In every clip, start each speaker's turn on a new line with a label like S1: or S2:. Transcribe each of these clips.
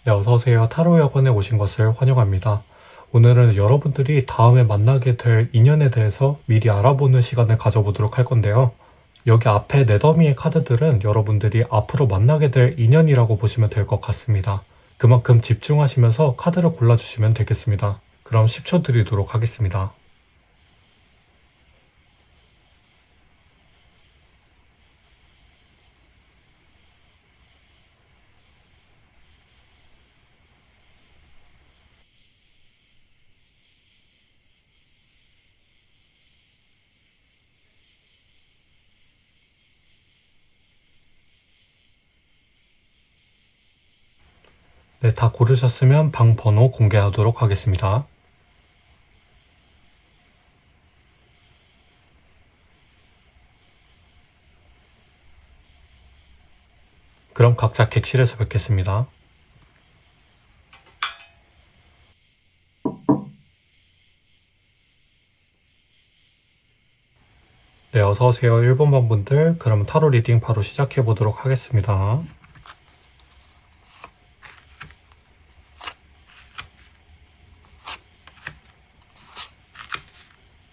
S1: 네, 어서오세요. 타로 학원에 오신 것을 환영합니다. 오늘은 여러분들이 다음에 만나게 될 인연에 대해서 미리 알아보는 시간을 가져보도록 할 건데요. 여기 앞에 네더미의 카드들은 여러분들이 앞으로 만나게 될 인연이라고 보시면 될 것 같습니다. 그만큼 집중하시면서 카드를 골라주시면 되겠습니다. 그럼 10초 드리도록 하겠습니다. 네, 다 고르셨으면 방 번호 공개하도록 하겠습니다. 그럼 각자 객실에서 뵙겠습니다. 네, 어서오세요. 1번방 분들. 그럼 타로 리딩 바로 시작해 보도록 하겠습니다.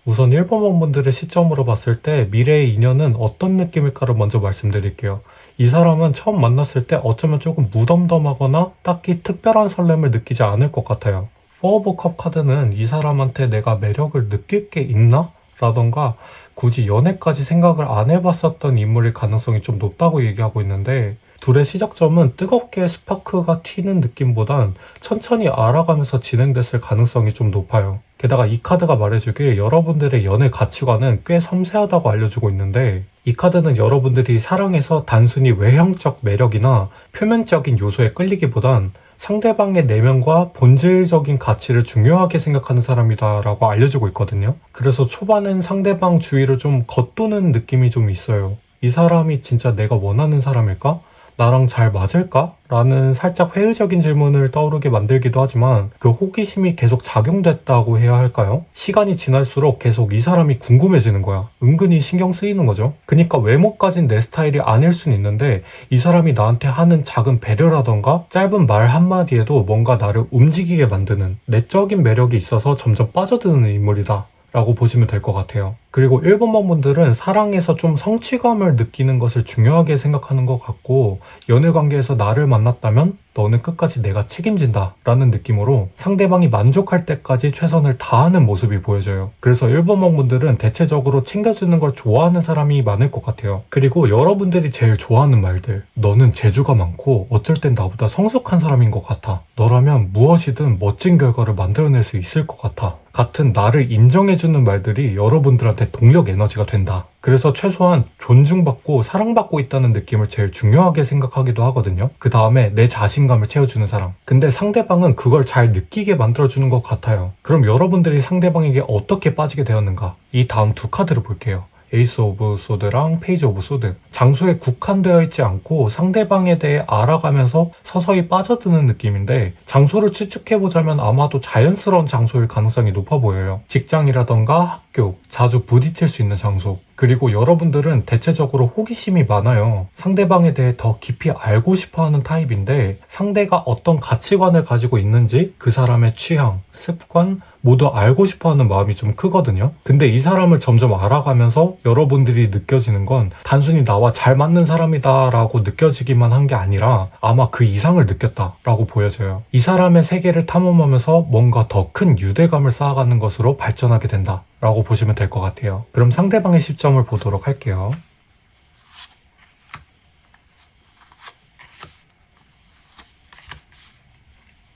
S1: 우선 1번방 분들의 시점으로 봤을 때 미래의 인연은 어떤 느낌일까를 먼저 말씀드릴게요. 이 사람은 처음 만났을 때 어쩌면 조금 무덤덤하거나 딱히 특별한 설렘을 느끼지 않을 것 같아요. 4 오브 컵 카드는 이 사람한테 내가 매력을 느낄 게 있나? 라던가 굳이 연애까지 생각을 안 해봤었던 인물일 가능성이 좀 높다고 얘기하고 있는데, 둘의 시작점은 뜨겁게 스파크가 튀는 느낌보단 천천히 알아가면서 진행됐을 가능성이 좀 높아요. 게다가 이 카드가 말해주길 여러분들의 연애 가치관은 꽤 섬세하다고 알려주고 있는데, 이 카드는 여러분들이 사랑에서 단순히 외형적 매력이나 표면적인 요소에 끌리기보단 상대방의 내면과 본질적인 가치를 중요하게 생각하는 사람이다 라고 알려주고 있거든요. 그래서 초반엔 상대방 주위를 좀 겉도는 느낌이 좀 있어요. 이 사람이 진짜 내가 원하는 사람일까? 나랑 잘 맞을까? 라는 살짝 회의적인 질문을 떠오르게 만들기도 하지만, 그 호기심이 계속 작용됐다고 해야 할까요? 시간이 지날수록 계속 이 사람이 궁금해지는 거야. 은근히 신경 쓰이는 거죠. 그니까 외모까진 내 스타일이 아닐 순 있는데, 이 사람이 나한테 하는 작은 배려라던가 짧은 말 한마디에도 뭔가 나를 움직이게 만드는 내적인 매력이 있어서 점점 빠져드는 인물이다 라고 보시면 될 것 같아요. 그리고 1번방 분들은 사랑에서 좀 성취감을 느끼는 것을 중요하게 생각하는 것 같고, 연애관계에서 나를 만났다면 너는 끝까지 내가 책임진다 라는 느낌으로 상대방이 만족할 때까지 최선을 다하는 모습이 보여져요. 그래서 1번방 분들은 대체적으로 챙겨주는 걸 좋아하는 사람이 많을 것 같아요. 그리고 여러분들이 제일 좋아하는 말들, 너는 재주가 많고 어쩔 땐 나보다 성숙한 사람인 것 같아, 너라면 무엇이든 멋진 결과를 만들어낼 수 있을 것 같아 같은 나를 인정해주는 말들이 여러분들한테 동력 에너지가 된다. 그래서 최소한 존중받고 사랑받고 있다는 느낌을 제일 중요하게 생각하기도 하거든요. 그 다음에 내 자신감을 채워주는 사람. 근데 상대방은 그걸 잘 느끼게 만들어주는 것 같아요. 그럼 여러분들이 상대방에게 어떻게 빠지게 되었는가? 이 다음 두 카드를 볼게요. 에이스 오브 소드랑 페이지 오브 소드. 장소에 국한되어 있지 않고 상대방에 대해 알아가면서 서서히 빠져드는 느낌인데, 장소를 추측해보자면 아마도 자연스러운 장소일 가능성이 높아 보여요. 직장이라던가 학교, 자주 부딪힐 수 있는 장소. 그리고 여러분들은 대체적으로 호기심이 많아요. 상대방에 대해 더 깊이 알고 싶어하는 타입인데, 상대가 어떤 가치관을 가지고 있는지 그 사람의 취향, 습관 모두 알고 싶어하는 마음이 좀 크거든요. 근데 이 사람을 점점 알아가면서 여러분들이 느껴지는 건 단순히 나와 잘 맞는 사람이다 라고 느껴지기만 한 게 아니라 아마 그 이상을 느꼈다 라고 보여져요. 이 사람의 세계를 탐험하면서 뭔가 더 큰 유대감을 쌓아가는 것으로 발전하게 된다 라고 보시면 될 것 같아요. 그럼 상대방의 시점을 보도록 할게요.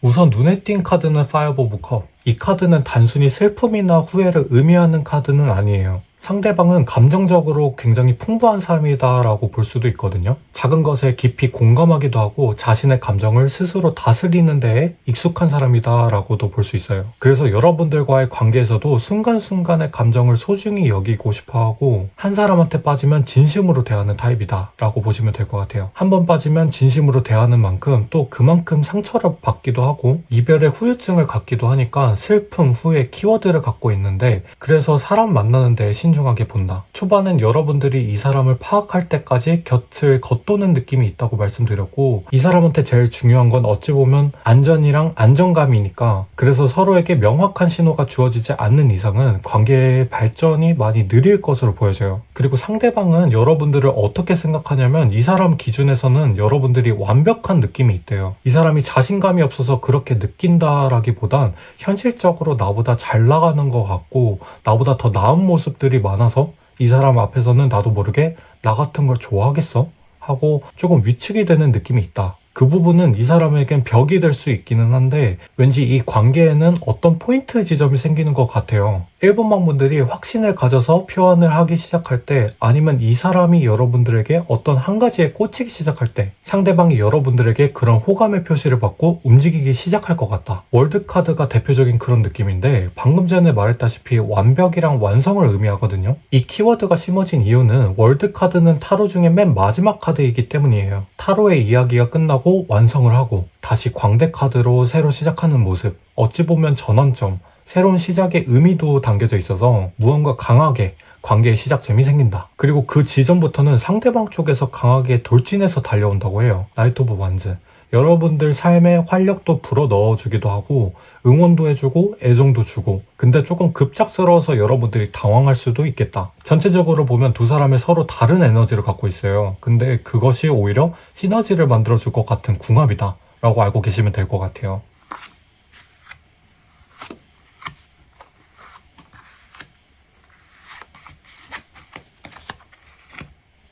S1: 우선 눈에 띈 카드는 5 오브 컵. 이 카드는 단순히 슬픔이나 후회를 의미하는 카드는 아니에요. 상대방은 감정적으로 굉장히 풍부한 사람이다 라고 볼 수도 있거든요. 작은 것에 깊이 공감하기도 하고 자신의 감정을 스스로 다스리는 데에 익숙한 사람이다 라고도 볼 수 있어요. 그래서 여러분들과의 관계에서도 순간순간의 감정을 소중히 여기고 싶어하고, 한 사람한테 빠지면 진심으로 대하는 타입이다 라고 보시면 될 것 같아요. 한 번 빠지면 진심으로 대하는 만큼 또 그만큼 상처를 받기도 하고 이별의 후유증을 갖기도 하니까 슬픔, 후회 키워드를 갖고 있는데, 그래서 사람 만나는 데 신중하게 신중하게 본다. 초반엔 여러분들이 이 사람을 파악할 때까지 곁을 겉도는 느낌이 있다고 말씀드렸고, 이 사람한테 제일 중요한 건 어찌 보면 안전이랑 안정감이니까, 그래서 서로에게 명확한 신호가 주어지지 않는 이상은 관계의 발전이 많이 느릴 것으로 보여져요. 그리고 상대방은 여러분들을 어떻게 생각하냐면 이 사람 기준에서는 여러분들이 완벽한 느낌이 있대요. 이 사람이 자신감이 없어서 그렇게 느낀다라기보단 현실적으로 나보다 잘 나가는 것 같고 나보다 더 나은 모습들이 많아서 이 사람 앞에서는 나도 모르게 나 같은 걸 좋아하겠어? 하고 조금 위축이 되는 느낌이 있다. 그 부분은 이 사람에겐 벽이 될 수 있기는 한데 왠지 이 관계에는 어떤 포인트 지점이 생기는 것 같아요. 1번방 분들이 확신을 가져서 표현을 하기 시작할 때, 아니면 이 사람이 여러분들에게 어떤 한 가지에 꽂히기 시작할 때 상대방이 여러분들에게 그런 호감의 표시를 받고 움직이기 시작할 것 같다. 월드카드가 대표적인 그런 느낌인데 방금 전에 말했다시피 완벽이랑 완성을 의미하거든요. 이 키워드가 심어진 이유는 월드카드는 타로 중에 맨 마지막 카드이기 때문이에요. 타로의 이야기가 끝나고 완성을 하고 다시 광대 카드로 새로 시작하는 모습, 어찌 보면 전환점, 새로운 시작의 의미도 담겨져 있어서 무언가 강하게 관계의 시작점이 생긴다. 그리고 그 지점부터는 상대방 쪽에서 강하게 돌진해서 달려온다고 해요. 나이트 오브 완즈. 여러분들 삶에 활력도 불어 넣어주기도 하고 응원도 해주고 애정도 주고, 근데 조금 급작스러워서 여러분들이 당황할 수도 있겠다. 전체적으로 보면 두 사람이 서로 다른 에너지를 갖고 있어요. 근데 그것이 오히려 시너지를 만들어줄 것 같은 궁합이다 라고 알고 계시면 될 것 같아요.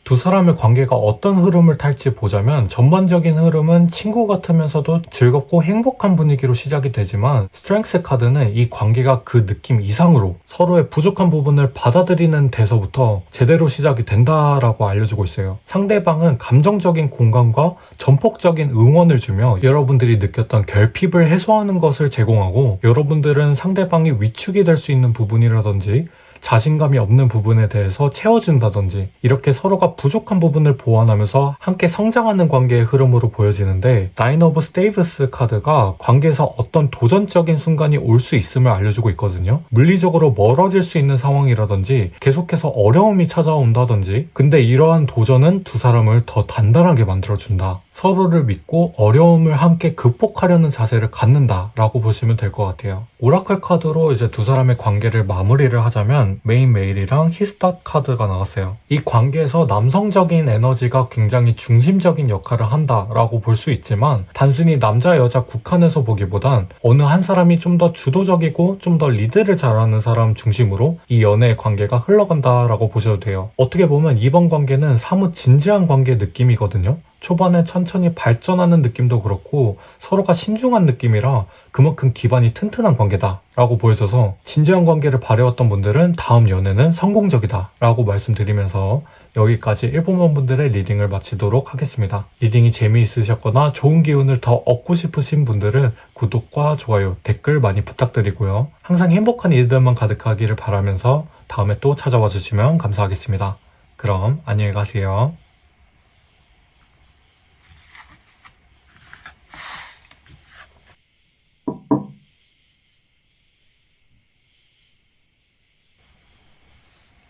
S1: 두 사람의 관계가 어떤 흐름을 탈지 보자면, 전반적인 흐름은 친구 같으면서도 즐겁고 행복한 분위기로 시작이 되지만, 스트렝스 카드는 이 관계가 그 느낌 이상으로 서로의 부족한 부분을 받아들이는 데서부터 제대로 시작이 된다라고 알려주고 있어요. 상대방은 감정적인 공감과 전폭적인 응원을 주며 여러분들이 느꼈던 결핍을 해소하는 것을 제공하고, 여러분들은 상대방이 위축이 될 수 있는 부분이라든지 자신감이 없는 부분에 대해서 채워준다든지, 이렇게 서로가 부족한 부분을 보완하면서 함께 성장하는 관계의 흐름으로 보여지는데, 나인 오브 스테이브스 카드가 관계에서 어떤 도전적인 순간이 올 수 있음을 알려주고 있거든요. 물리적으로 멀어질 수 있는 상황이라든지 계속해서 어려움이 찾아온다든지, 근데 이러한 도전은 두 사람을 더 단단하게 만들어준다. 서로를 믿고 어려움을 함께 극복하려는 자세를 갖는다 라고 보시면 될 것 같아요. 오라클 카드로 이제 두 사람의 관계를 마무리를 하자면 메인 메일이랑 히스tat 카드가 나왔어요. 이 관계에서 남성적인 에너지가 굉장히 중심적인 역할을 한다 라고 볼 수 있지만, 단순히 남자 여자 국한에서 보기보단 어느 한 사람이 좀 더 주도적이고 좀 더 리드를 잘하는 사람 중심으로 이 연애의 관계가 흘러간다 라고 보셔도 돼요. 어떻게 보면 이번 관계는 사뭇 진지한 관계 느낌이거든요. 초반에 천천히 발전하는 느낌도 그렇고 서로가 신중한 느낌이라 그만큼 기반이 튼튼한 관계다 라고 보여져서, 진지한 관계를 바래왔던 분들은 다음 연애는 성공적이다 라고 말씀드리면서 여기까지 1번번 분들의 리딩을 마치도록 하겠습니다. 리딩이 재미있으셨거나 좋은 기운을 더 얻고 싶으신 분들은 구독과 좋아요, 댓글 많이 부탁드리고요. 항상 행복한 일들만 가득하기를 바라면서 다음에 또 찾아와 주시면 감사하겠습니다. 그럼 안녕히 가세요.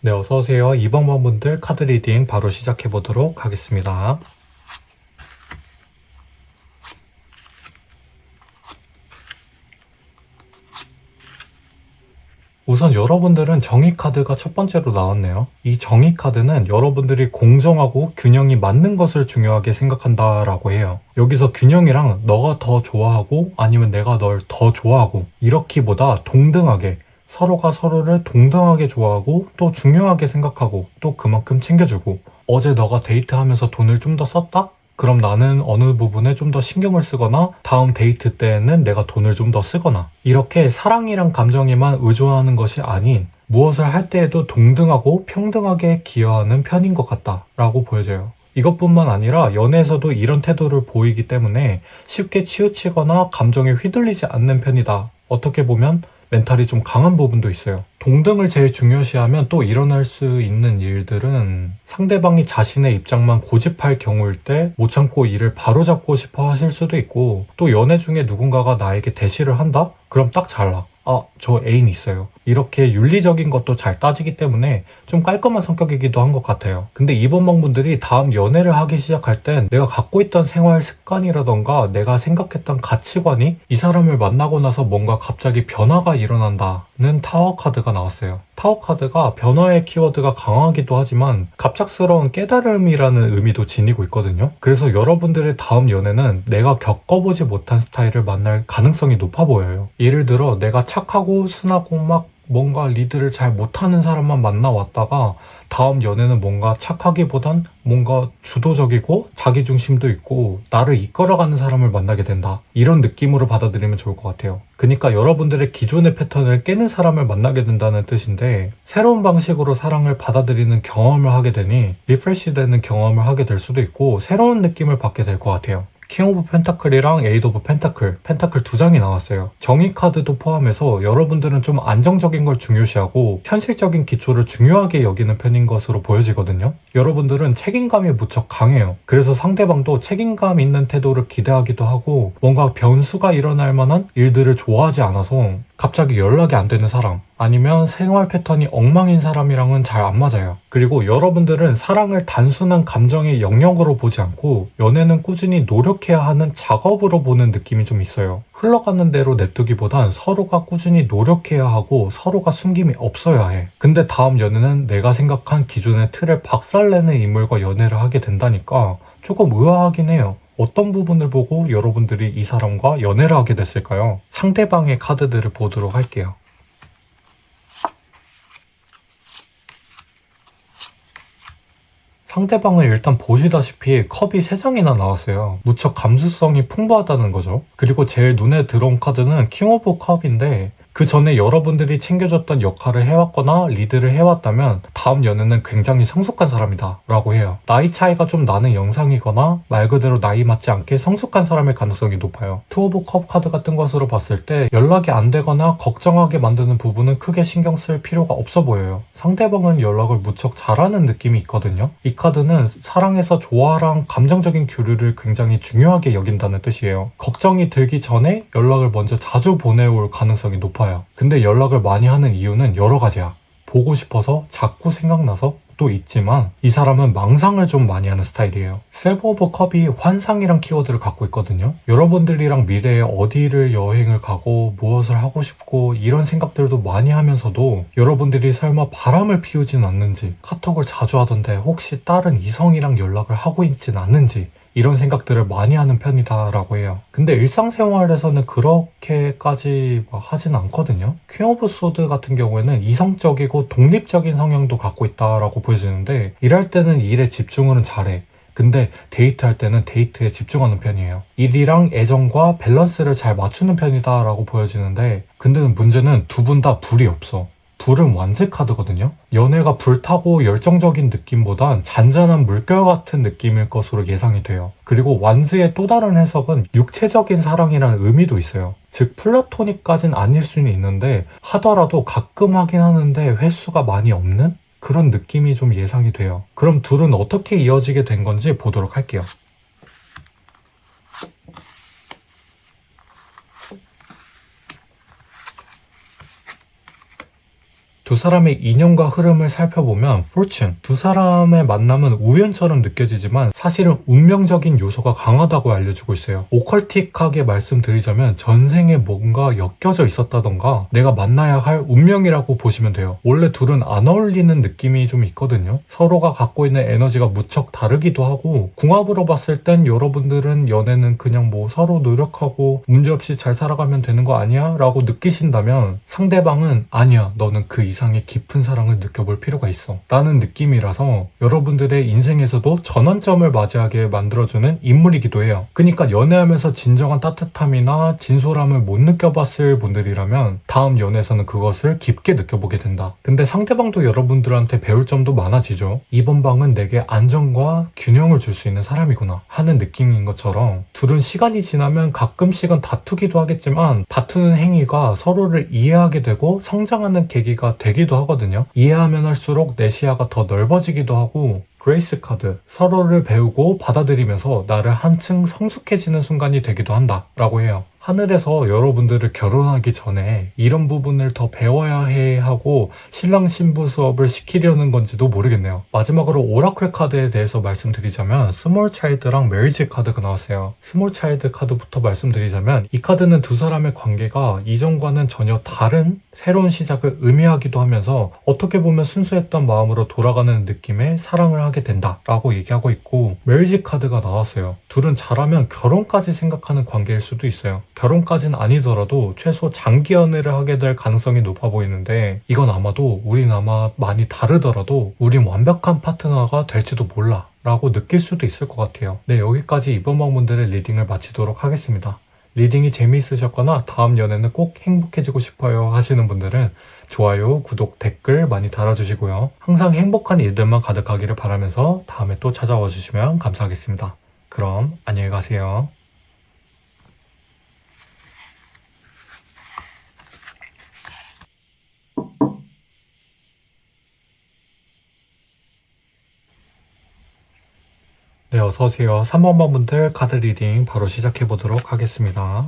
S1: 네, 어서오세요. 2번번 분들 카드 리딩 바로 시작해 보도록 하겠습니다. 우선 여러분들은 정의 카드가 첫 번째로 나왔네요. 이 정의 카드는 여러분들이 공정하고 균형이 맞는 것을 중요하게 생각한다라고 해요. 여기서 균형이랑 너가 더 좋아하고 아니면 내가 널 더 좋아하고 이렇기보다 동등하게, 서로가 서로를 동등하게 좋아하고 또 중요하게 생각하고 또 그만큼 챙겨주고, 어제 너가 데이트하면서 돈을 좀 더 썼다? 그럼 나는 어느 부분에 좀 더 신경을 쓰거나 다음 데이트 때에는 내가 돈을 좀 더 쓰거나, 이렇게 사랑이랑 감정에만 의존하는 것이 아닌 무엇을 할 때에도 동등하고 평등하게 기여하는 편인 것 같다 라고 보여져요. 이것뿐만 아니라 연애에서도 이런 태도를 보이기 때문에 쉽게 치우치거나 감정에 휘둘리지 않는 편이다. 어떻게 보면 멘탈이 좀 강한 부분도 있어요. 동등을 제일 중요시하면 또 일어날 수 있는 일들은, 상대방이 자신의 입장만 고집할 경우일 때 못 참고 일을 바로잡고 싶어 하실 수도 있고, 또 연애 중에 누군가가 나에게 대시를 한다? 그럼 딱 잘라. 저 애인 있어요. 이렇게 윤리적인 것도 잘 따지기 때문에 좀 깔끔한 성격이기도 한 것 같아요. 근데 이번 방문들이 다음 연애를 하기 시작할 땐 내가 갖고 있던 생활 습관이라던가 내가 생각했던 가치관이 이 사람을 만나고 나서 뭔가 갑자기 변화가 일어난다는 타워 카드가 나왔어요. 타워 카드가 변화의 키워드가 강하기도 하지만 갑작스러운 깨달음이라는 의미도 지니고 있거든요. 그래서 여러분들의 다음 연애는 내가 겪어보지 못한 스타일을 만날 가능성이 높아 보여요. 예를 들어 내가 착하고 순하고 막 뭔가 리드를 잘 못하는 사람만 만나왔다가 다음 연애는 뭔가 착하기보단 뭔가 주도적이고 자기중심도 있고 나를 이끌어가는 사람을 만나게 된다. 이런 느낌으로 받아들이면 좋을 것 같아요. 그러니까 여러분들의 기존의 패턴을 깨는 사람을 만나게 된다는 뜻인데 새로운 방식으로 사랑을 받아들이는 경험을 하게 되니 리프레시 되는 경험을 하게 될 수도 있고 새로운 느낌을 받게 될 것 같아요. 킹 오브 펜타클이랑 에이드 오브 펜타클 두 장이 나왔어요. 정의 카드도 포함해서 여러분들은 좀 안정적인 걸 중요시하고 현실적인 기초를 중요하게 여기는 편인 것으로 보여지거든요. 여러분들은 책임감이 무척 강해요. 그래서 상대방도 책임감 있는 태도를 기대하기도 하고 뭔가 변수가 일어날 만한 일들을 좋아하지 않아서 갑자기 연락이 안 되는 사람 아니면 생활 패턴이 엉망인 사람이랑은 잘 안 맞아요. 그리고 여러분들은 사랑을 단순한 감정의 영역으로 보지 않고 연애는 꾸준히 노력해야 하는 작업으로 보는 느낌이 좀 있어요. 흘러가는 대로 냅두기보단 서로가 꾸준히 노력해야 하고 서로가 숨김이 없어야 해. 근데 다음 연애는 내가 생각한 기존의 틀을 박살내는 인물과 연애를 하게 된다니까 조금 의아하긴 해요. 어떤 부분을 보고 여러분들이 이 사람과 연애를 하게 됐을까요? 상대방의 카드들을 보도록 할게요. 상대방을 일단 보시다시피 컵이 3장이나 나왔어요. 무척 감수성이 풍부하다는 거죠. 그리고 제일 눈에 들어온 카드는 킹 오브 컵인데 그 전에 여러분들이 챙겨줬던 역할을 해왔거나 리드를 해왔다면 다음 연애는 굉장히 성숙한 사람이다 라고 해요. 나이 차이가 좀 나는 영상이거나 말 그대로 나이 맞지 않게 성숙한 사람일 가능성이 높아요. 투 오브 컵 카드 같은 것으로 봤을 때 연락이 안 되거나 걱정하게 만드는 부분은 크게 신경 쓸 필요가 없어 보여요. 상대방은 연락을 무척 잘하는 느낌이 있거든요. 이 카드는 사랑에서 조화랑 감정적인 교류를 굉장히 중요하게 여긴다는 뜻이에요. 걱정이 들기 전에 연락을 먼저 자주 보내올 가능성이 높아요. 근데 연락을 많이 하는 이유는 여러 가지야. 보고 싶어서 자꾸 생각나서 또 있지만 이 사람은 망상을 좀 많이 하는 스타일이에요. 세븐 오브 컵이 환상이란 키워드를 갖고 있거든요. 여러분들이랑 미래에 어디를 여행을 가고 무엇을 하고 싶고 이런 생각들도 많이 하면서도 여러분들이 설마 바람을 피우진 않는지 카톡을 자주 하던데 혹시 다른 이성이랑 연락을 하고 있진 않는지 이런 생각들을 많이 하는 편이다 라고 해요. 근데 일상생활에서는 그렇게까지 하진 않거든요. 퀸 오브 소드 같은 경우에는 이성적이고 독립적인 성향도 갖고 있다라고 보여지는데 일할 때는 일에 집중을 잘해. 근데 데이트할 때는 데이트에 집중하는 편이에요. 일이랑 애정과 밸런스를 잘 맞추는 편이다 라고 보여지는데 근데 문제는 두 분 다 불이 없어. 불은 완즈 카드거든요. 연애가 불타고 열정적인 느낌보단 잔잔한 물결 같은 느낌일 것으로 예상이 돼요. 그리고 완즈의 또 다른 해석은 육체적인 사랑이라는 의미도 있어요. 즉 플라토닉까진 아닐 수는 있는데 하더라도 가끔 하긴 하는데 횟수가 많이 없는 그런 느낌이 좀 예상이 돼요. 그럼 둘은 어떻게 이어지게 된 건지 보도록 할게요. 두 사람의 인연과 흐름을 살펴보면 Fortune, 두 사람의 만남은 우연처럼 느껴지지만 사실은 운명적인 요소가 강하다고 알려주고 있어요. 오컬틱하게 말씀드리자면 전생에 뭔가 엮여져 있었다던가 내가 만나야 할 운명이라고 보시면 돼요. 원래 둘은 안 어울리는 느낌이 좀 있거든요. 서로가 갖고 있는 에너지가 무척 다르기도 하고 궁합으로 봤을 땐 여러분들은 연애는 그냥 뭐 서로 노력하고 문제없이 잘 살아가면 되는 거 아니야? 라고 느끼신다면 상대방은 아니야, 너는 그 이상의 깊은 사랑을 느껴볼 필요가 있어 라는 느낌이라서 여러분들의 인생에서도 전환점을 맞이하게 만들어주는 인물이기도 해요. 그러니까 연애하면서 진정한 따뜻함이나 진솔함을 못 느껴봤을 분들이라면 다음 연애에서는 그것을 깊게 느껴보게 된다. 근데 상대방도 여러분들한테 배울 점도 많아지죠. 이번 방은 내게 안정과 균형을 줄 수 있는 사람이구나 하는 느낌인 것처럼 둘은 시간이 지나면 가끔씩은 다투기도 하겠지만 다투는 행위가 서로를 이해하게 되고 성장하는 계기가 되기도 하거든요. 이해하면 할수록 내 시야가 더 넓어지기도 하고 그레이스 카드, 서로를 배우고 받아들이면서 나를 한층 성숙해지는 순간이 되기도 한다 라고 해요. 하늘에서 여러분들을 결혼하기 전에 이런 부분을 더 배워야 해 하고 신랑 신부 수업을 시키려는 건지도 모르겠네요. 마지막으로 오라클 카드에 대해서 말씀드리자면 스몰 차일드랑 메리지 카드가 나왔어요. 스몰 차일드 카드부터 말씀드리자면 이 카드는 두 사람의 관계가 이전과는 전혀 다른 새로운 시작을 의미하기도 하면서 어떻게 보면 순수했던 마음으로 돌아가는 느낌의 사랑을 하게 된다 라고 얘기하고 있고, 메리지 카드가 나왔어요. 둘은 잘하면 결혼까지 생각하는 관계일 수도 있어요. 결혼까지는 아니더라도 최소 장기 연애를 하게 될 가능성이 높아 보이는데, 이건 아마도 우린 아마 많이 다르더라도 우린 완벽한 파트너가 될지도 몰라 라고 느낄 수도 있을 것 같아요. 네, 여기까지 이번 방문들의 리딩을 마치도록 하겠습니다. 리딩이 재미있으셨거나 다음 연애는 꼭 행복해지고 싶어요 하시는 분들은 좋아요, 구독, 댓글 많이 달아주시고요. 항상 행복한 일들만 가득하기를 바라면서 다음에 또 찾아와 주시면 감사하겠습니다. 그럼 안녕히 가세요. 네, 어서오세요. 3번만 분들 카드 리딩 바로 시작해 보도록 하겠습니다.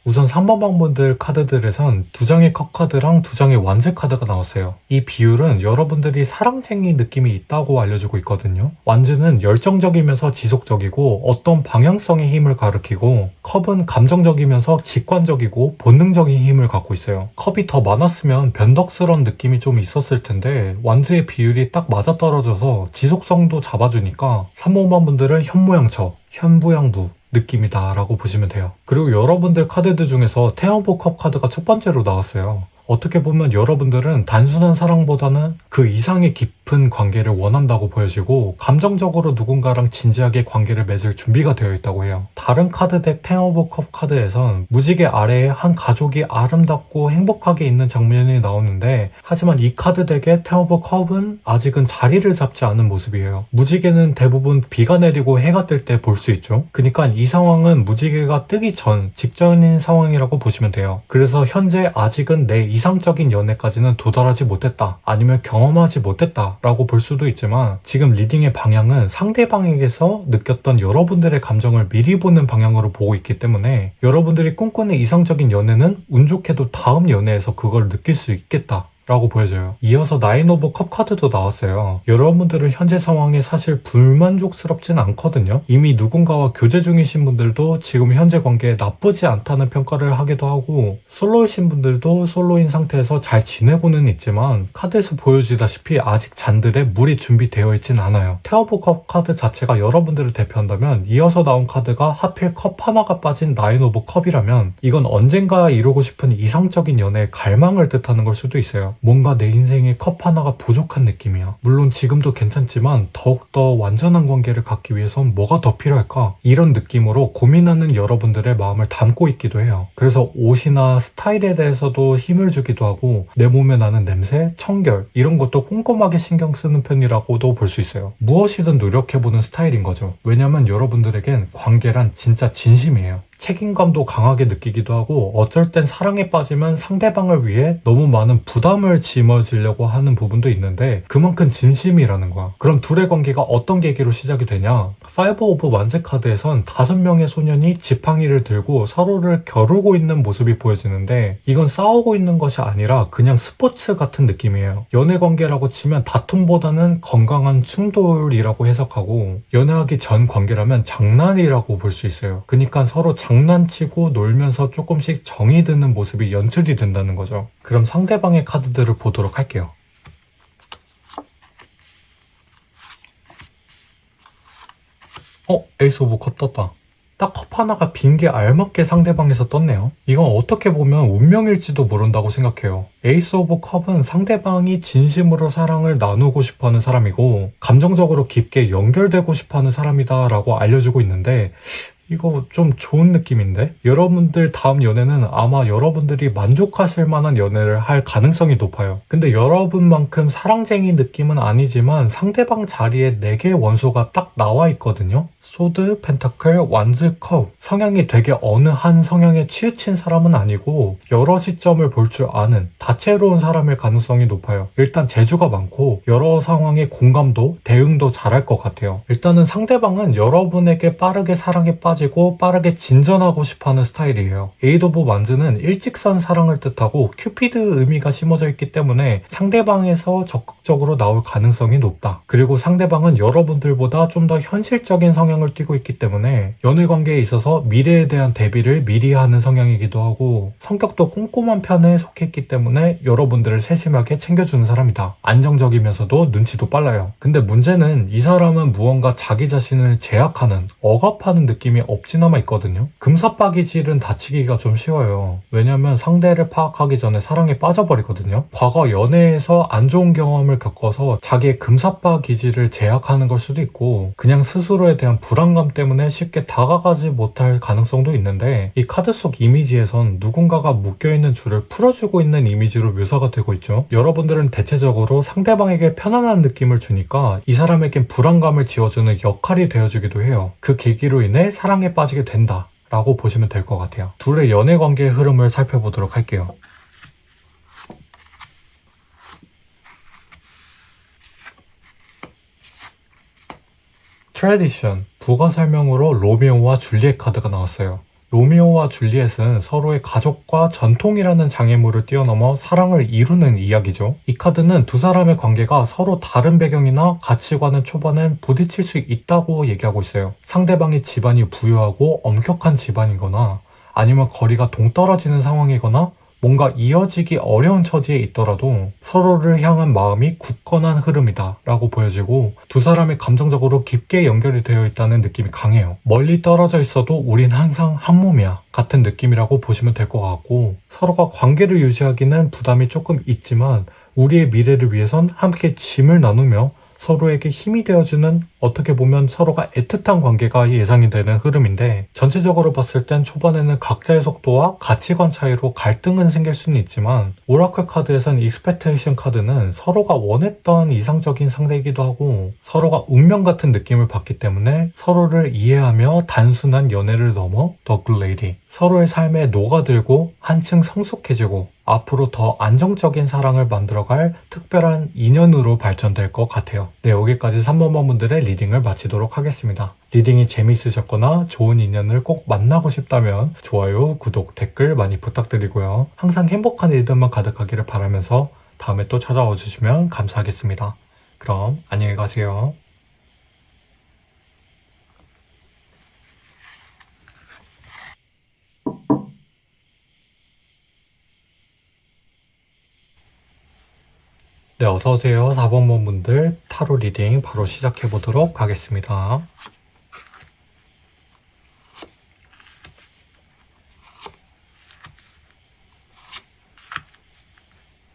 S1: 우선 3번 방문들 카드들에선 두 장의 컵 카드랑 두 장의 완즈 카드가 나왔어요. 이 비율은 여러분들이 사랑쟁이 느낌이 있다고 알려주고 있거든요. 완즈는 열정적이면서 지속적이고 어떤 방향성의 힘을 가리키고, 컵은 감정적이면서 직관적이고 본능적인 힘을 갖고 있어요. 컵이 더 많았으면 변덕스러운 느낌이 좀 있었을 텐데 완즈의 비율이 딱 맞아떨어져서 지속성도 잡아주니까 3번 분들은 현모양처, 현부양부 느낌이다 라고 보시면 돼요. 그리고 여러분들 카드들 중에서 텐 오브 컵 카드가 첫 번째로 나왔어요. 어떻게 보면 여러분들은 단순한 사랑보다는 그 이상의 깊은 관계를 원한다고 보여지고 감정적으로 누군가랑 진지하게 관계를 맺을 준비가 되어 있다고 해요. 다른 카드 덱 텐 오브 컵 카드에선 무지개 아래에 한 가족이 아름답고 행복하게 있는 장면이 나오는데, 하지만 이 카드 덱의 텐 오브 컵은 아직은 자리를 잡지 않은 모습이에요. 무지개는 대부분 비가 내리고 해가 뜰 때 볼 수 있죠. 그러니까 이 상황은 무지개가 뜨기 직전인 상황이라고 보시면 돼요. 그래서 현재 아직은 내 이상적인 연애까지는 도달하지 못했다, 아니면 경험하지 못했다 라고 볼 수도 있지만, 지금 리딩의 방향은 상대방에게서 느꼈던 여러분들의 감정을 미리 보는 방향으로 보고 있기 때문에 여러분들이 꿈꾸는 이상적인 연애는 운 좋게도 다음 연애에서 그걸 느낄 수 있겠다 라고 보여져요. 이어서 나인 오브 컵 카드도 나왔어요. 여러분들은 현재 상황에 사실 불만족스럽진 않거든요. 이미 누군가와 교제 중이신 분들도 지금 현재 관계에 나쁘지 않다는 평가를 하기도 하고, 솔로이신 분들도 솔로인 상태에서 잘 지내고는 있지만 카드에서 보여지다시피 아직 잔들에 물이 준비되어 있진 않아요. 텐 오브 컵 카드 자체가 여러분들을 대표한다면, 이어서 나온 카드가 하필 컵 하나가 빠진 나인 오브 컵이라면 이건 언젠가 이루고 싶은 이상적인 연애의 갈망을 뜻하는 걸 수도 있어요. 뭔가 내 인생에 컵 하나가 부족한 느낌이야. 물론 지금도 괜찮지만 더욱더 완전한 관계를 갖기 위해선 뭐가 더 필요할까? 이런 느낌으로 고민하는 여러분들의 마음을 담고 있기도 해요. 그래서 옷이나 스타일에 대해서도 힘을 주기도 하고, 내 몸에 나는 냄새, 청결 이런 것도 꼼꼼하게 신경 쓰는 편이라고도 볼 수 있어요. 무엇이든 노력해보는 스타일인 거죠. 왜냐면 여러분들에겐 관계란 진짜 진심이에요. 책임감도 강하게 느끼기도 하고, 어쩔 땐 사랑에 빠지면 상대방을 위해 너무 많은 부담을 짊어지려고 하는 부분도 있는데 그만큼 진심이라는 거야. 그럼 둘의 관계가 어떤 계기로 시작이 되냐? 5 오브 완즈 카드에선 5명의 소년이 지팡이를 들고 서로를 겨루고 있는 모습이 보여지는데, 이건 싸우고 있는 것이 아니라 그냥 스포츠 같은 느낌이에요. 연애 관계라고 치면 다툼보다는 건강한 충돌이라고 해석하고, 연애하기 전 관계라면 장난이라고 볼 수 있어요. 그러니까 서로 장난치고 놀면서 조금씩 정이 드는 모습이 연출이 된다는 거죠. 그럼 상대방의 카드들을 보도록 할게요. 에이스 오브 컵 떴다. 딱 컵 하나가 빈 게 알맞게 상대방에서 떴네요. 이건 어떻게 보면 운명일지도 모른다고 생각해요. 에이스 오브 컵은 상대방이 진심으로 사랑을 나누고 싶어하는 사람이고 감정적으로 깊게 연결되고 싶어하는 사람이다 라고 알려주고 있는데, 이거 좀 좋은 느낌인데? 여러분들 다음 연애는 아마 여러분들이 만족하실 만한 연애를 할 가능성이 높아요. 근데 여러분만큼 사랑쟁이 느낌은 아니지만 상대방 자리에 4개의 원소가 딱 나와 있거든요. 소드, 펜타클, 완즈, 컵. 성향이 되게 어느 한 성향에 치우친 사람은 아니고 여러 시점을 볼 줄 아는 다채로운 사람일 가능성이 높아요. 일단 재주가 많고 여러 상황에 공감도, 대응도 잘할 것 같아요. 일단은 상대방은 여러분에게 빠르게 사랑에 빠지고 빠르게 진전하고 싶어하는 스타일이에요. 에이드 오브 완즈는 일직선 사랑을 뜻하고 큐피드 의미가 심어져 있기 때문에 상대방에서 적극적으로 나올 가능성이 높다. 그리고 상대방은 여러분들보다 좀 더 현실적인 성향을 띠고 있기 때문에 연애 관계에 있어서 미래에 대한 대비를 미리 하는 성향이기도 하고 성격도 꼼꼼한 편에 속해 있기 때문에 여러분들을 세심하게 챙겨주는 사람이다. 안정적이면서도 눈치도 빨라요. 근데 문제는 이 사람은 무언가 자기 자신을 제약하는, 억압하는 느낌이 없지않아 있거든요. 금사빠기질은 다치기가 좀 쉬워요. 왜냐면 상대를 파악하기 전에 사랑에 빠져버리거든요. 과거 연애에서 안 좋은 경험을 겪어서 자기의 금사빠기질을 제약하는 걸 수도 있고 그냥 스스로에 대한 불안감 때문에 쉽게 다가가지 못할 가능성도 있는데 이 카드 속 이미지에선 누군가가 묶여있는 줄을 풀어주고 있는 이미지로 묘사가 되고 있죠. 여러분들은 대체적으로 상대방에게 편안한 느낌을 주니까 이 사람에겐 불안감을 지워주는 역할이 되어주기도 해요. 그 계기로 인해 사랑에 빠지게 된다 라고 보시면 될 것 같아요. 둘의 연애 관계의 흐름을 살펴보도록 할게요. 트래디션, 부가 설명으로 로미오와 줄리엣 카드가 나왔어요. 로미오와 줄리엣은 서로의 가족과 전통이라는 장애물을 뛰어넘어 사랑을 이루는 이야기죠. 이 카드는 두 사람의 관계가 서로 다른 배경이나 가치관은 초반엔 부딪힐 수 있다고 얘기하고 있어요. 상대방의 집안이 부유하고 엄격한 집안이거나 아니면 거리가 동떨어지는 상황이거나 뭔가 이어지기 어려운 처지에 있더라도 서로를 향한 마음이 굳건한 흐름이다 라고 보여지고 두 사람이 감정적으로 깊게 연결이 되어 있다는 느낌이 강해요. 멀리 떨어져 있어도 우린 항상 한 몸이야 같은 느낌이라고 보시면 될 것 같고 서로가 관계를 유지하기는 부담이 조금 있지만 우리의 미래를 위해선 함께 짐을 나누며 서로에게 힘이 되어주는 어떻게 보면 서로가 애틋한 관계가 예상이 되는 흐름인데 전체적으로 봤을 땐 초반에는 각자의 속도와 가치관 차이로 갈등은 생길 수는 있지만 오라클 카드에선 익스펙테이션 카드는 서로가 원했던 이상적인 상대이기도 하고 서로가 운명 같은 느낌을 받기 때문에 서로를 이해하며 단순한 연애를 넘어 더 굿레이디 서로의 삶에 녹아들고 한층 성숙해지고 앞으로 더 안정적인 사랑을 만들어갈 특별한 인연으로 발전될 것 같아요. 네, 여기까지 3번번 분들의 리딩을 마치도록 하겠습니다. 리딩이 재미있으셨거나 좋은 인연을 꼭 만나고 싶다면 좋아요, 구독, 댓글 많이 부탁드리고요. 항상 행복한 일들만 가득하기를 바라면서 다음에 또 찾아와 주시면 감사하겠습니다. 그럼 안녕히 가세요. 네, 어서오세요. 4번번 분들 타로 리딩 바로 시작해 보도록 하겠습니다.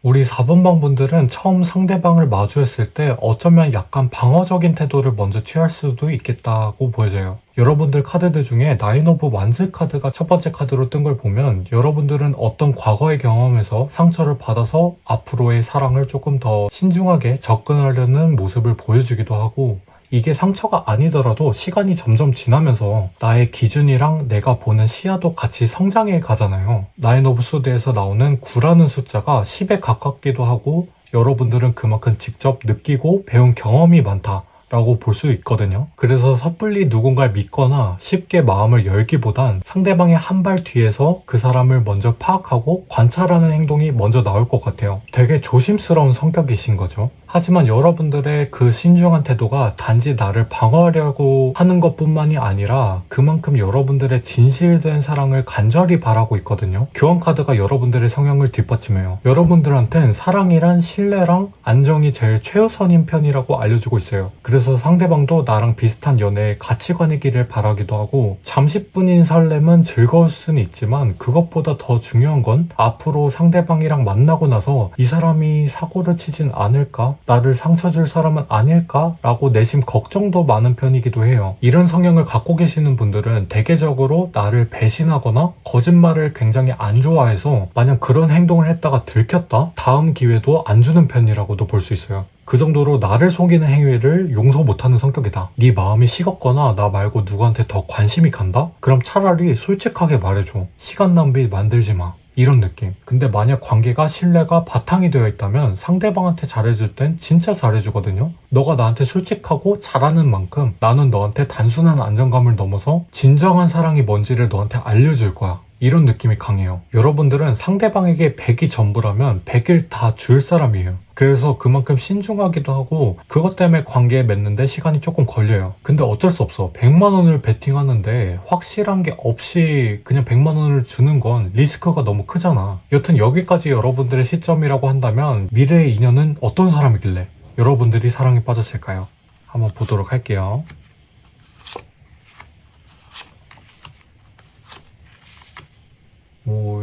S1: 우리 4번방 분들은 처음 상대방을 마주했을 때 어쩌면 약간 방어적인 태도를 먼저 취할 수도 있겠다고 보여져요. 여러분들 카드들 중에 나인 오브 완즈 카드가 첫 번째 카드로 뜬 걸 보면 여러분들은 어떤 과거의 경험에서 상처를 받아서 앞으로의 사랑을 조금 더 신중하게 접근하려는 모습을 보여주기도 하고 이게 상처가 아니더라도 시간이 점점 지나면서 나의 기준이랑 내가 보는 시야도 같이 성장해 가잖아요. 나인 오브 소드에서 나오는 9라는 숫자가 10에 가깝기도 하고 여러분들은 그만큼 직접 느끼고 배운 경험이 많다 라고 볼 수 있거든요. 그래서 섣불리 누군가를 믿거나 쉽게 마음을 열기보단 상대방의 한 발 뒤에서 그 사람을 먼저 파악하고 관찰하는 행동이 먼저 나올 것 같아요. 되게 조심스러운 성격이신 거죠. 하지만 여러분들의 그 신중한 태도가 단지 나를 방어하려고 하는 것뿐만이 아니라 그만큼 여러분들의 진실된 사랑을 간절히 바라고 있거든요. 교환 카드가 여러분들의 성향을 뒷받침해요. 여러분들한텐 사랑이란 신뢰랑 안정이 제일 최우선인 편이라고 알려주고 있어요. 그래서 그래서 상대방도 나랑 비슷한 연애의 가치관이기를 바라기도 하고, 잠시뿐인 설렘은 즐거울 수는 있지만 그것보다 더 중요한 건 앞으로 상대방이랑 만나고 나서 이 사람이 사고를 치진 않을까? 나를 상처 줄 사람은 아닐까? 라고 내심 걱정도 많은 편이기도 해요. 이런 성향을 갖고 계시는 분들은 대개적으로 나를 배신하거나 거짓말을 굉장히 안 좋아해서 만약 그런 행동을 했다가 들켰다? 다음 기회도 안 주는 편이라고도 볼 수 있어요. 그 정도로 나를 속이는 행위를 용서 못하는 성격이다. 네 마음이 식었거나 나 말고 누구한테 더 관심이 간다? 그럼 차라리 솔직하게 말해줘. 시간 낭비 만들지 마. 이런 느낌. 근데 만약 관계가 신뢰가 바탕이 되어 있다면 상대방한테 잘해줄 땐 진짜 잘해주거든요. 너가 나한테 솔직하고 잘하는 만큼 나는 너한테 단순한 안정감을 넘어서 진정한 사랑이 뭔지를 너한테 알려줄 거야. 이런 느낌이 강해요. 여러분들은 상대방에게 100이 전부라면 100일 다 줄 사람이에요. 그래서 그만큼 신중하기도 하고 그것 때문에 관계에 맺는데 시간이 조금 걸려요. 근데 어쩔 수 없어. 100만 원을 베팅하는데 확실한 게 없이 그냥 100만 원을 주는 건 리스크가 너무 크잖아. 여튼 여기까지 여러분들의 시점이라고 한다면 미래의 인연은 어떤 사람이길래 여러분들이 사랑에 빠졌을까요? 한번 보도록 할게요.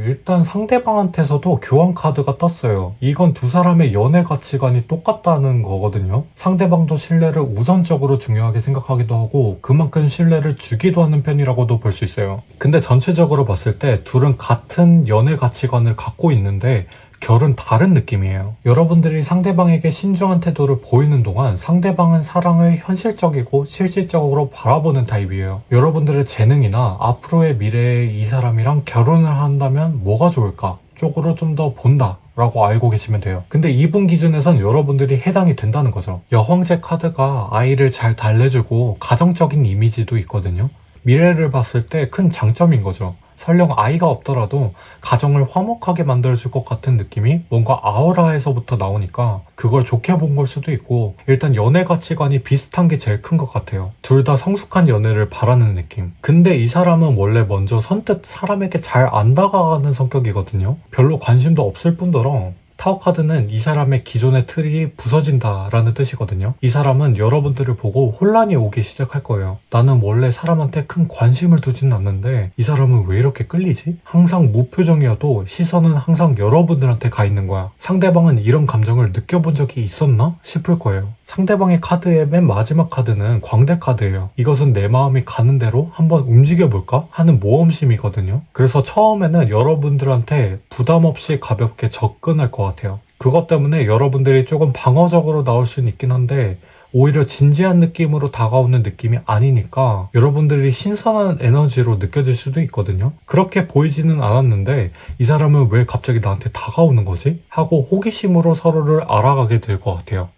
S1: 일단 상대방한테서도 교환 카드가 떴어요. 이건 두 사람의 연애 가치관이 똑같다는 거거든요. 상대방도 신뢰를 우선적으로 중요하게 생각하기도 하고 그만큼 신뢰를 주기도 하는 편이라고도 볼 수 있어요. 근데 전체적으로 봤을 때 둘은 같은 연애 가치관을 갖고 있는데 결은 다른 느낌이에요. 여러분들이 상대방에게 신중한 태도를 보이는 동안 상대방은 사랑을 현실적이고 실질적으로 바라보는 타입이에요. 여러분들의 재능이나 앞으로의 미래에 이 사람이랑 결혼을 한다면 뭐가 좋을까? 쪽으로 좀 더 본다 라고 알고 계시면 돼요. 근데 이분 기준에선 여러분들이 해당이 된다는 거죠. 여황제 카드가 아이를 잘 달래주고 가정적인 이미지도 있거든요. 미래를 봤을 때 큰 장점인 거죠. 설령 아이가 없더라도 가정을 화목하게 만들어줄 것 같은 느낌이 뭔가 아우라에서부터 나오니까 그걸 좋게 본 걸 수도 있고, 일단 연애 가치관이 비슷한 게 제일 큰 것 같아요. 둘 다 성숙한 연애를 바라는 느낌. 근데 이 사람은 원래 먼저 선뜻 사람에게 잘 안 다가가는 성격이거든요. 별로 관심도 없을 뿐더러 타워 카드는 이 사람의 기존의 틀이 부서진다 라는 뜻이거든요. 이 사람은 여러분들을 보고 혼란이 오기 시작할 거예요. 나는 원래 사람한테 큰 관심을 두진 않는데 이 사람은 왜 이렇게 끌리지? 항상 무표정이어도 시선은 항상 여러분들한테 가 있는 거야. 상대방은 이런 감정을 느껴본 적이 있었나? 싶을 거예요. 상대방의 카드의 맨 마지막 카드는 광대 카드예요. 이것은 내 마음이 가는 대로 한번 움직여볼까? 하는 모험심이거든요. 그래서 처음에는 여러분들한테 부담 없이 가볍게 접근할 것 같아요. 그것 때문에 여러분들이 조금 방어적으로 나올 수는 있긴 한데 오히려 진지한 느낌으로 다가오는 느낌이 아니니까 여러분들이 신선한 에너지로 느껴질 수도 있거든요. 그렇게 보이지는 않았는데 이 사람은 왜 갑자기 나한테 다가오는 거지? 하고 호기심으로 서로를 알아가게 될 것 같아요.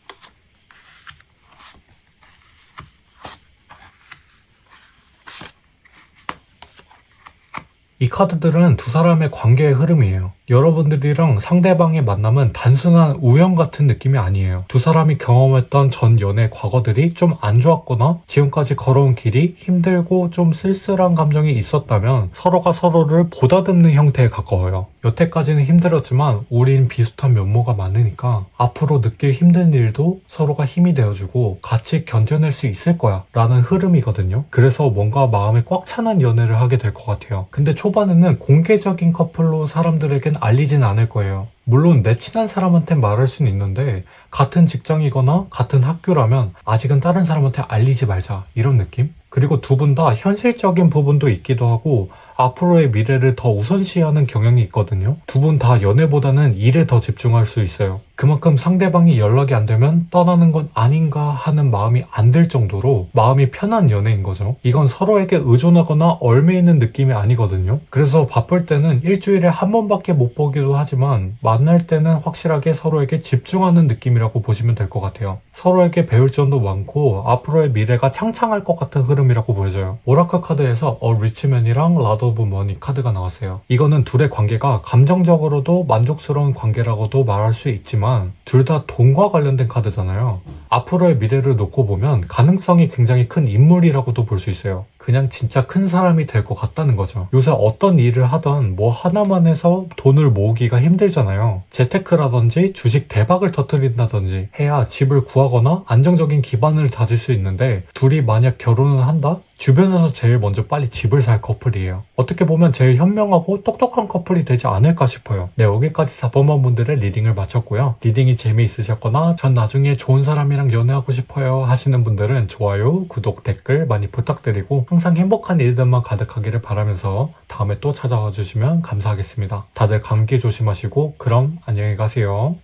S1: 이 카드들은 두 사람의 관계의 흐름이에요. 여러분들이랑 상대방의 만남은 단순한 우연 같은 느낌이 아니에요. 두 사람이 경험했던 전 연애 과거들이 좀 안 좋았거나 지금까지 걸어온 길이 힘들고 좀 쓸쓸한 감정이 있었다면 서로가 서로를 보다듬는 형태에 가까워요. 여태까지는 힘들었지만 우린 비슷한 면모가 많으니까 앞으로 느낄 힘든 일도 서로가 힘이 되어주고 같이 견뎌낼 수 있을 거야 라는 흐름이거든요. 그래서 뭔가 마음에 꽉 차는 연애를 하게 될 것 같아요. 근데 초반에는 공개적인 커플로 사람들에겐 알리진 않을 거예요. 물론 내 친한 사람한테 말할 수는 있는데 같은 직장이거나 같은 학교라면 아직은 다른 사람한테 알리지 말자 이런 느낌? 그리고 두 분 다 현실적인 부분도 있기도 하고 앞으로의 미래를 더 우선시하는 경향이 있거든요. 두 분 다 연애보다는 일에 더 집중할 수 있어요. 그만큼 상대방이 연락이 안 되면 떠나는 건 아닌가 하는 마음이 안 들 정도로 마음이 편한 연애인 거죠. 이건 서로에게 의존하거나 얽매이는 느낌이 아니거든요. 그래서 바쁠 때는 일주일에 한 번밖에 못 보기도 하지만 만날 때는 확실하게 서로에게 집중하는 느낌이라고 보시면 될 것 같아요. 서로에게 배울 점도 많고 앞으로의 미래가 창창할 것 같은 흐름이라고 보여져요. 오라클 카드에서 리치맨이랑 라드 오브 머니 카드가 나왔어요. 이거는 둘의 관계가 감정적으로도 만족스러운 관계라고도 말할 수 있지만 둘 다 돈과 관련된 카드잖아요. 앞으로의 미래를 놓고 보면 가능성이 굉장히 큰 인물이라고도 볼 수 있어요. 그냥 진짜 큰 사람이 될 것 같다는 거죠. 요새 어떤 일을 하던 뭐 하나만 해서 돈을 모으기가 힘들잖아요. 재테크라든지 주식 대박을 터뜨린다든지 해야 집을 구하거나 안정적인 기반을 다질 수 있는데, 둘이 만약 결혼을 한다? 주변에서 제일 먼저 빨리 집을 살 커플이에요. 어떻게 보면 제일 현명하고 똑똑한 커플이 되지 않을까 싶어요. 네, 여기까지 4번만 분들의 리딩을 마쳤고요. 리딩이 재미있으셨거나 전 나중에 좋은 사람이랑 연애하고 싶어요 하시는 분들은 좋아요, 구독, 댓글 많이 부탁드리고 항상 행복한 일들만 가득하기를 바라면서 다음에 또 찾아와 주시면 감사하겠습니다. 다들 감기 조심하시고 그럼 안녕히 가세요.